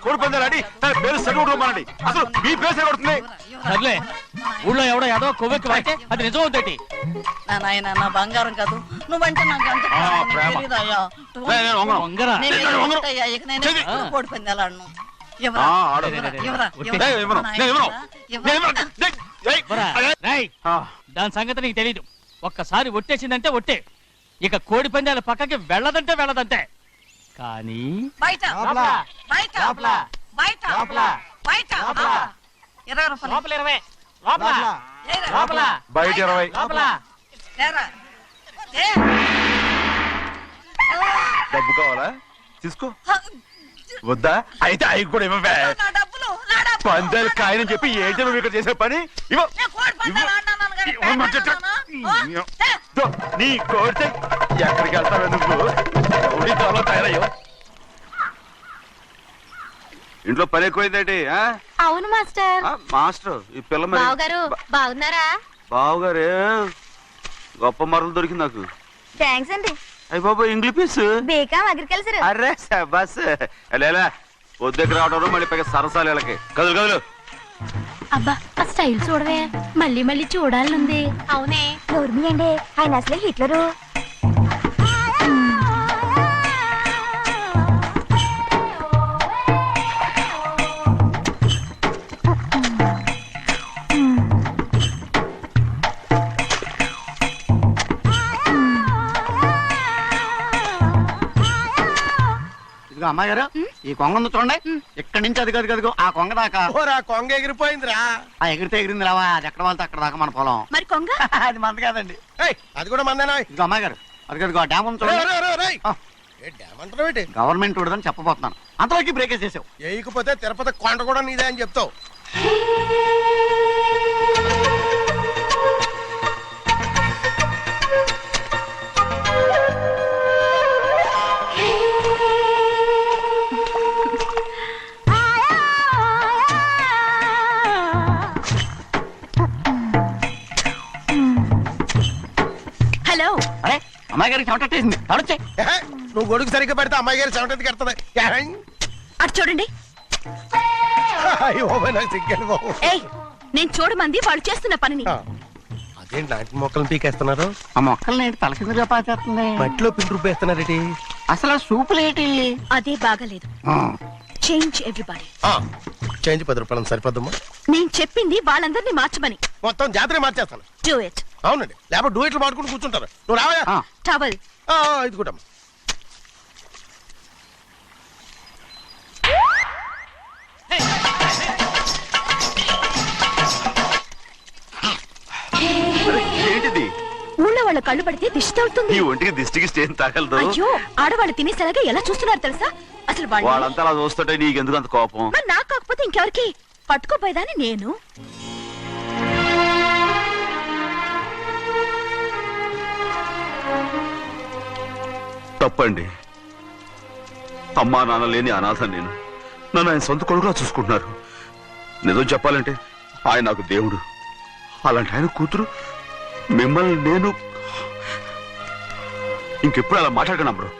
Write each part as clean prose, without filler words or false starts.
కోడి పందాలని తన పేరు సరిగొట్టుకోమనండి. అసలు మీ పేరు కొడుతుంది. సర్లే, ఊళ్ళో ఎవడో ఏదో కొవ్వెక్కి వాడితే అది నిజం అవుతాయి. నా బంగారం కాదు నువ్వంటే నాకు కోడి పందాలను దాని సంగతి నీకు తెలీదు. ఒక్కసారి ఒట్టేసిందంటే ఒట్టే, ఇక కోడి పందాల పక్కకి వెళ్ళదంటే వెళ్ళదంతే. కానీ బయట బయట బయట బయట 20 డబ్బు కావాలా? తీసుకో. వద్దా? అయితే అవి కూడా ఇవ్వవే. పందాలు కాయని చెప్పి ఏంటి నువ్వు ఇక్కడ చేసే పని? నీ కోరితే ఎక్కడికి వెళ్తావే నువ్వు? తయారయ్యో. ఇంట్లో పని ఎక్కువైందేంటి? అవును మాస్టర్. మాస్టర్ ఈ పిల్ల బావగారు బాగున్నారా? బావగారే గొప్ప మరలు దొరికింది నాకు. థ్యాంక్స్ అండి. అయ్యి బాబు ఇంగ్లీష్ బీకాం అగ్రికల్చర్. అరే బస్ ఎలా వద్దకు రావడం మళ్ళీ పైగా సరసాలు వీళ్ళకి. కదులు కదులు. అబ్బా ఆ స్టైల్ చూడవే, మళ్ళీ మళ్ళీ చూడాలనుంది. అవునే నోర్మి అండి, ఆయన అసలే హిట్లరు. అమ్మాయి గారు ఈ కొంగ ఉంది చూడండి, ఇక్కడి నుంచి అది కదిగో ఆ కొంగ దాకా. కొంగ ఎగిరిపోయిందిరా. ఆ ఎగిరితే ఎగిరింది రావా, అది ఎక్కడ వాళ్ళతో అక్కడ దాకా మన పొలం. మరి కొంగ అది మంద కాదండి. అది కూడా మందేనా? ఇదిగో అమ్మాయి గారు అది కదిగో డ్యామ్ ఉంది చూడండి. గవర్నమెంట్ ఉండదని చెప్పబోతున్నాను, అంతలోకి బ్రేక్ వేసేసావు. వేయకపోతే తిరుపతి కొండ కూడా నీదే అని చెప్తావు. హలో. అరే అమ్మాయి గారికి చెమటేసింది, తడొచ్చే. నువ్వు గొడుగు సరిగ్గా పెడితే అమ్మాయి గారి చెమటకి కడుతుంది. అటు చూడండి. నేను చూడమంది వాళ్ళు చేస్తున్న పనిని. అదేంటి లాంటి మొక్కలను పీకేస్తున్నారు? ఆ మొక్కల్ని తల కిందగా పాచేస్తుంది. మట్టిలో పిండి రూపేస్తున్నారేటి? అసలు సూపులేటి? అదే బాగలేదు. Change everybody. చేంజ్ 10 రూపాయలు సరిపోద్దమ్మా. నేను చెప్పింది వాళ్ళందరినీ మార్చమని. మొత్తం జాతర మార్చేస్తాను. Do it. అవునండి, లేకపోతే డూయిట్లు మాడుకుంటూ కూర్చుంటారు. నువ్వు రావా? టవల్ ఇది కూడా ఏంటిది? ఊళ్ళో వాళ్ళ కళ్ళు పడితే దిష్టి తగులుతుంది. ఈ ఒంటికి దిష్టికి స్టేన్ తగలదు. అయ్యో, ఆడవాళ్ళు తినేసేలాగా ఎలా చూస్తున్నారు తెలుసా? అసలు వాళ్ళంతా అలా చూస్తుంటే నీకెందుకు అంత కోపం? మరి నాకు కాకపోతే ఇంకెవరికి? పట్టుకోపోయేదాన్ని నేను. తప్పండి. అమ్మా నాన్న లేని అనాథ నేను. నన్ను ఆయన సొంత కొడుకులా చూసుకుంటున్నారు. నిజం చెప్పాలంటే ఆయన నాకు దేవుడు. అలాంటి ఆయన కూతురు మిమ్మల్ని నేను ఇంకెప్పుడు అలా మాట్లాడగలను బ్రో.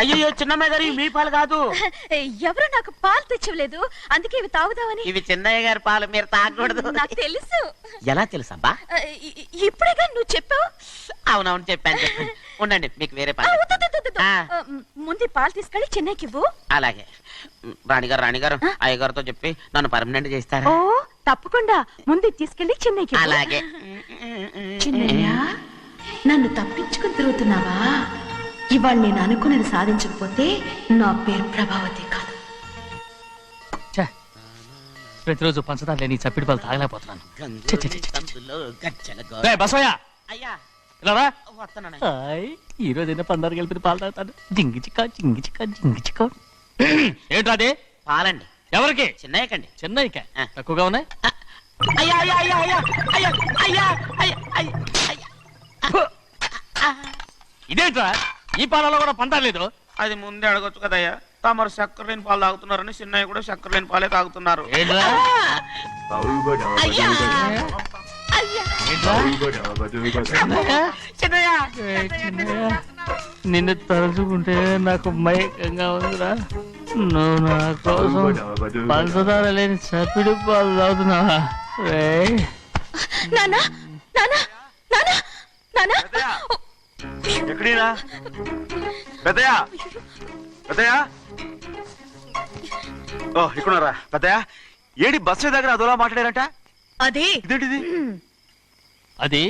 అయ్యో చిన్నమ్మాయి గారు మీ పాలు కాదు. ఎవరు నాకు పాలు తెచ్చలేదు, అందుకే ఇవి తాగుదామని. ఇవి చిన్నయ్య గారి పాలు, మీరు తాగకూడదు. నాకు తెలుసు. ఎలా తెలుసబ్బా? ఇప్పుడేగా నువ్వు చెప్పావు. అవునవును చెప్పాను. ఉండండి, మీకు వేరే పాలు. ముందు పాలు తీసుకెళ్ళి చిన్నకి ఇవ్వు. అలాగే. రాణిగారు అయ్యగారితో చెప్పి నన్ను పర్మనెంట్ చేస్తారా? ఓ తప్పకుండా, ముందు తీసుకెళ్ళి చిన్నకి. అలాగే. చిన్నయ్య, నన్ను తప్పించుకుని తిరుగుతున్నావా? ఇవాళ నేను అనుకున్నది సాధించకపోతే నా పేరు ప్రభావతి కాదు. ప్రతిరోజు పంచదార లేని చప్పిడి పాలు తాగలేకపోతున్నాను. ఈ రోజైనా పందారు కలిపి పాలు తాగుతాను. జింగి చిక్క జింగి చిక్క జింగి చిక్క. ఏంటది? పాలండి. ఎవరికి? చిన్నయ్యకండి. చిన్నయ్యక తక్కువగా ఉన్నాయి. ఇదేంట్రా ఈ పాలలో కూడా పంటలేదు? అది ముందే అడగొచ్చు కదయ్యా. తమరు చక్కెర లేని పాలు తాగుతున్నారని చిన్నయ్య కూడా చక్కెర లేని పాలే తాగుతున్నారు. ఏంట్రా? అయ్యా చిన్నయ్య? ఏ చిన్నయ్య, నిన్ను తలుచుకుంటే నాకు మైకంగా ఉందిరా. నువ్వు నా కోసం పంచదార లేని చప్పిడి పాలు తాగుతున్నావా? రేయ్. నానా నానా నానా నానా ఎక్కడీనా పెద్దయా? పెద్దయా? ఓ ఇక్కడున్నారా పెద్దయా? ఏడి బస్సు దగ్గర అదోలా మాట్లాడారంట. అది ఇదేంటిది? అది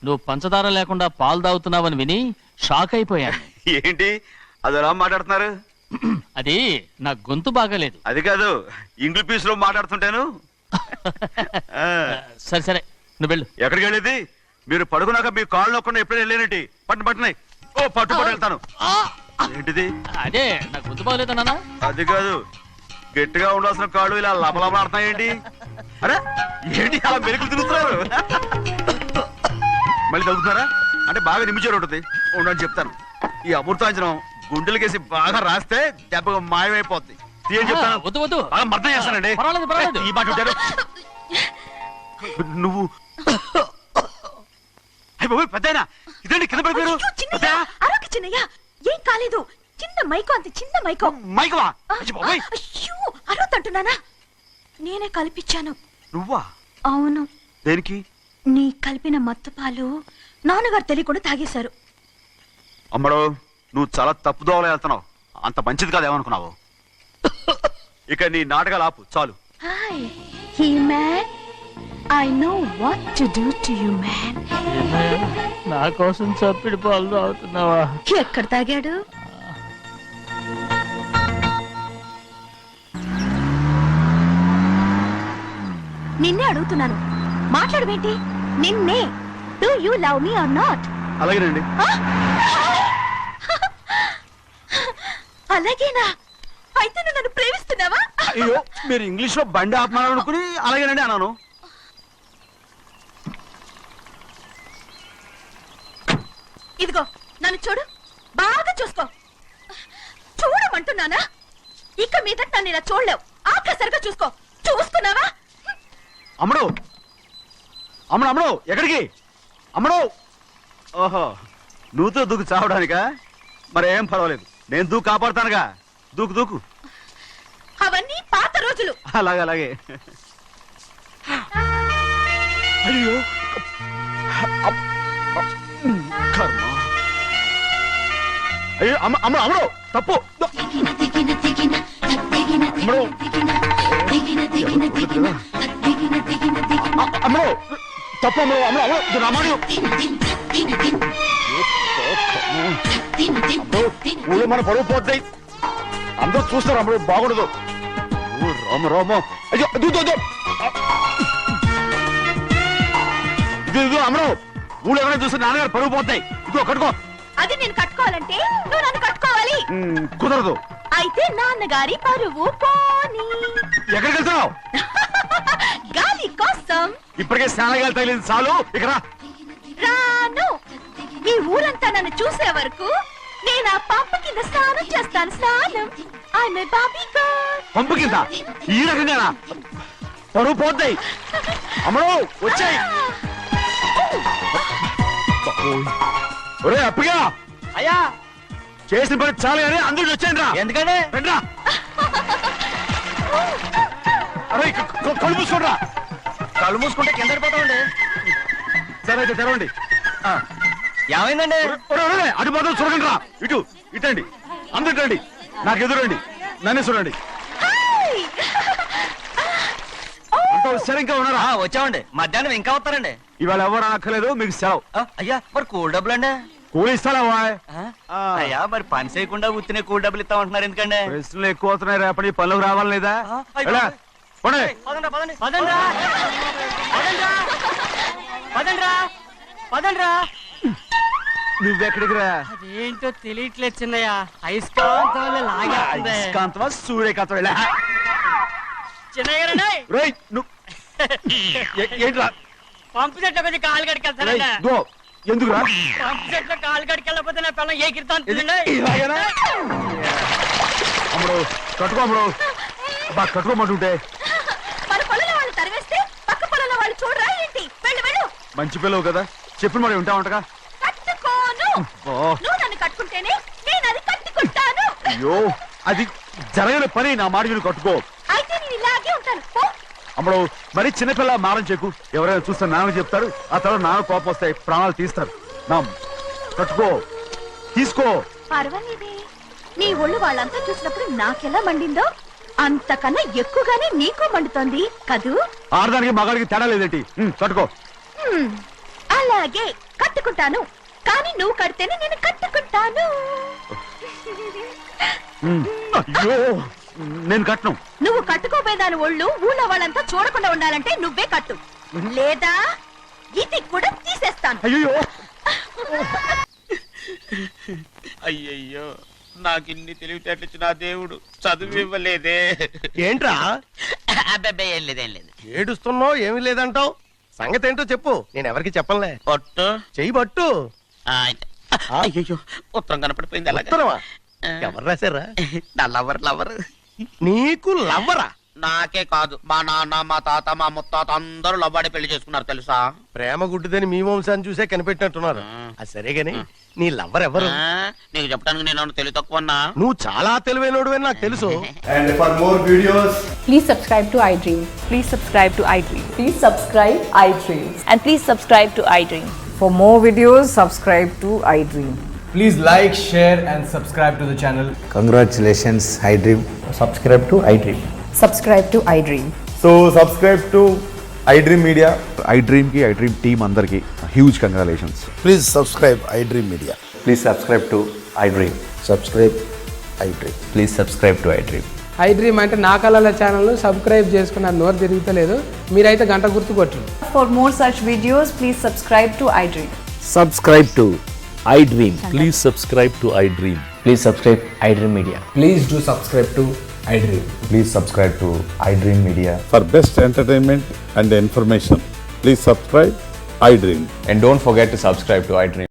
నువ్వు పంచదార లేకుండా పాలు తాగుతున్నావని విని షాక్ అయిపోయాను. ఏంటి అదోలా మాట్లాడుతున్నారు? అది నా గొంతు బాగాలేదు. అది కాదు, ఇంగ్లీష్ లో మాట్లాడుతుంటాను. ఆ, సరే సరే నువ్వు వెళ్ళు. ఎక్కడికి వెళ్ళేది? మీరు పడుకున్నాక మీ కాళ్ళు నొక్కకుండా ఎప్పుడైనా వెళ్ళేనటి పట్టునాయి. ఓ పట్టు వెళ్తాను. ఏంటిది? అదే నా గొంతు బాగలేదు నాన్న. అది కాదు, గట్టిగా ఉండాల్సిన కాళ్ళు ఇలా లపలపడుతున్నాయేంటి? అరే ఏంటి అలా మెరుకులు తిరుగుతున్నారు? మళ్ళీ తగ్గుతున్నారా? అంటే బాగా నిమిషాలు ఉంటుంది. ఉండని చెప్తాను. ఈ అమృతాంజనం గుండెలకేసి బాగా రాస్తే దెబ్బగా మాయమైపోద్ది. తీయని చెప్తాను. వద్దు వద్దు, బాగా మర్దం చేస్తానండి. పర్వాలేదు, పర్వాలేదు. ఈ మాట ఉంటారు నువ్వు. పెద్దయినా ఇదేంటి కింద పడిపోయారు? అరొక చిన్నయ్య, ఏం కాలేదు. చిన్న మైకో, అంత చిన్న మైకో. మైకవా? అయ్యో అరవతంటున్నానా? నేనే కల్పించాను. నువ్వా? అవును. దేనికి? నీ కలిపిన మత్తు పాలు నాన్నగారు తెలియకుండా తాగేశారు. అమ్మడో, నువ్వు చాలా తప్పుదోవలో వెళ్తున్నావు. అంత మంచిది కాదు ఏమనుకున్నావు? ఇక నీ నాటకాలు ఆపు చాలు. Hi he man, I know what to do to you man. నా కోసం చప్పిడి పాలు తాగుతున్నావా? ఎక్కడ తాగాడు? నిన్నే అడుగుతున్నాను, మాట్లాడవేంటి? నిన్నే. Do you love me or not? అలాగేనండి. అలాగేనా? అయితే నువ్వు నన్ను ప్రేమిస్తున్నావా? అయ్యో, మీరు ఇంగ్లీష్ లో బండి ఆపమాలనుకుని అలాగేనండి అన్నాను. ఇదిగో నన్ను చూడు, బాగా చూసుకో. చూడమంటున్నానా? ఇక మీద నన్ను ఇలా చూడలేవు. ఆఖసరిగా చూసుకో. చూస్తున్నావా? అమ్మడు అమ్మడు అమ్మడు ఎక్కడికి? అమ్మడు. ఓహో, నువ్వుతో దూకు చావడానికా? మరేం పర్వాలేదు, నేను దూకు కాపాడుతానుగా. దూకు దూకు. అవన్నీ పాత రోజులు. అలాగే అలాగే. అయ్యో కర్మ. అయ్యో అమ్మ అమ్మ అమ్మడు తప్పు. అమ్మడు అమ్మడు తప్పు. అమ్మడు అమ్మడు అమ్మడు రామాడు. ఊళ్ళో మన పరువు పోతాయి, అందరూ చూస్తారు. అమ్మడు బాగుండదు. రామ రామ. అయ్యో ఇది అమ్మడు, ఊళ్ళో ఎవరైనా చూస్తే నాన్నగారు పరువు పోతాయి. ఇదిగో కట్టుకో. అది నేను కట్టుకోవాలంటే నువ్వు నన్ను కట్టుకోవాలి. కుదరదు. అయితే నాన్నగారి పరువు పోనీ. ఎక్కడికి వెళ్తున్నావు? గాలి కోసం. ఇప్పటికే స్నానగాలు తగిలింది చాలు. ఇక్కడ రాను. ఈ ఊరంతా నన్ను చూసే వరకు నేను ఆ పంపు కింద స్నానం చేస్తాను. స్నానం. I'm a Barbie girl. పంపు కింద ఈ రకంగా పరువు పోతాయి. అమ్మడు వచ్చాయి. ఒరే అప్పగా, అయ్యా చేసిన పని చాలు కానీ అందరికి వచ్చాను రా. ఎందుకంటే రండి రా. అరే కళ్ళు మూసుకోండి. కళ్ళు మూసుకుంటే కింద పడిపోతామండి. సరే అయితే తెరవండి. ఏమైందండి? అటు మాత్రం చూడండి రా. ఇటు ఇటండి, అందరు ఇటండి. నాకు ఎదురండి, నన్ను చూడండి. అంటే సరిగ్గా ఉన్నారా? వచ్చామండి. మధ్యాహ్నం ఇంకా వస్తారండి. ఇవాళ ఎవరు అనక్కర్లేదు, మీకు సెలవు. అయ్యా మరి కూల్ డబ్బులు అండి? కూలి ఇస్తారా? అయ్యా మరి పని చేయకుండా ఉత్తినే కూల్ డబ్బులు ఇస్తామంటున్నారు ఎందుకండి? ప్రశ్నలు ఎక్కువ అవుతున్నాయి. రేపటి పనులకు రావాలి లేదా? నువ్వెక్కడికి రా? అదేంటో తెలియట్లేదు చిన్నయ్య. అయస్కాంతం అయస్కాంతమా సూర్యకాంతం? చిన్నయ్య ఏంట్రా పంపు చెట్ల కొంచెం కాలు కడికెళ్తానండి. ఎందుకురా కాలు కడికెళ్ళకపోతే నా పిల్లలు ఎగిరితాను ఇలాగేనా? అమ్ముడు కట్టుకో అమ్ముడు. బా కట్టుకోమంటుంటే మన పొలంలో వాళ్ళు తరివేస్తే పక్క పొలంలో వాళ్ళు చూడరా ఏంటి? వెళ్ళు వెళ్ళు. మంచి పిల్లవు కదా, చెప్పిన మరి ఉంటావంటగా. కట్టుకోను. ఓ, నువ్వు నన్ను కట్టుకుంటేనే నేను అది కట్టుకుంటాను. అయ్యో అది జరగని పని. నా మాట మీరు కట్టుకో. అయితే నేను ఇలాగే ఉంటాను. పో. అమ్మడు మరి చిన్నపిల్ల మారం చెక్కు. ఎవరైనా చూస్తే నాన్న చెప్తారు, ఆ తర్వాత నాన్న కోపం వస్తాయి, ప్రాణాలు తీస్తారు. నా కట్టుకో, తీసుకో. పర్వాలేదే, నీ ఒళ్ళు వాళ్ళంతా చూసినప్పుడు నాకెలా మండిందో అంతకన్నా ఎక్కువగానే నీకు మండుతోంది కదూ? ఆడదానికి మగాడికి తేడా లేదేంటి? కట్టుకో. అలాగే కట్టుకుంటాను, కానీ నువ్వు కడితేనే నేను కట్టుకుంటాను. అయ్యో నేను కట్టను. నువ్వు కట్టుకోపోయేదాని ఒళ్ళు ఊళ్ళో వాళ్ళంతా చూడకుండా ఉండాలంటే నువ్వే కట్టు, లేదా ఇది కూడా తీసేస్తాను. అయ్యో అయ్యయ్యో నాకు ఇన్ని తెలివితేటలు ఇచ్చిన ఆ దేవుడు చదువు ఇవ్వలేదే. ఏంట్రా అబ్బాయి ఏం లేదు ఏం లేదు. ఏడుస్తున్నావు? ఏమీ లేదంటావు. సంగతి ఏంటో చెప్పు, నేను ఎవరికి చెప్పనులే. ఒట్టు చెయ్యి పట్టు. అయ్యో ఉత్తరం కనపడిపోయింది. అలాగే ఉత్తరమా? ఎవరు రాశారా? నా లవర్ లవర్. నీకు లవ్వరా? నాకే కాదు, మా నాన్న మా తాత మా ముత్తాత అందరూ లవ్వాడి పెళ్లి చేసుకున్నారు తెలుసా. ప్రేమ గుడ్డిదని మీ వంశాన్ని చూసే కనిపెట్టినట్టున్నారు. అది సరే గాని నీ లవ్వర్ ఎవరు? నీకు చెప్పడానికి నేను తెలివి తక్కువన్నా. నువ్వు చాలా తెలివైనడు అని నాకు తెలుసు. And for more videos, Please subscribe to iDream. Please subscribe to iDream. Please subscribe iDream. And please subscribe to iDream. For more videos, subscribe to iDream. please like, share, and subscribe to the channel. Congratulations, iDream. Subscribe to iDream. Subscribe to iDream. So subscribe to iDream Media. iDream కి iDream team అందరికి huge congratulations. Please subscribe iDream Media. Please subscribe to iDream. Subscribe iDream. Please subscribe to iDream. iDream అంటే నా కళల ఛానల్ను subscribe చేసుకున్న నోరు తిరుగుతలేదు. మీరైతే గంట గుర్తు కొట్టండి. For more such videos, please subscribe to iDream. Subscribe to iDream. Please subscribe to iDream. Please subscribe iDream Media. Please do subscribe to iDream. Please subscribe to iDream Media. For best entertainment and information, please subscribe iDream. And don't forget to subscribe to iDream.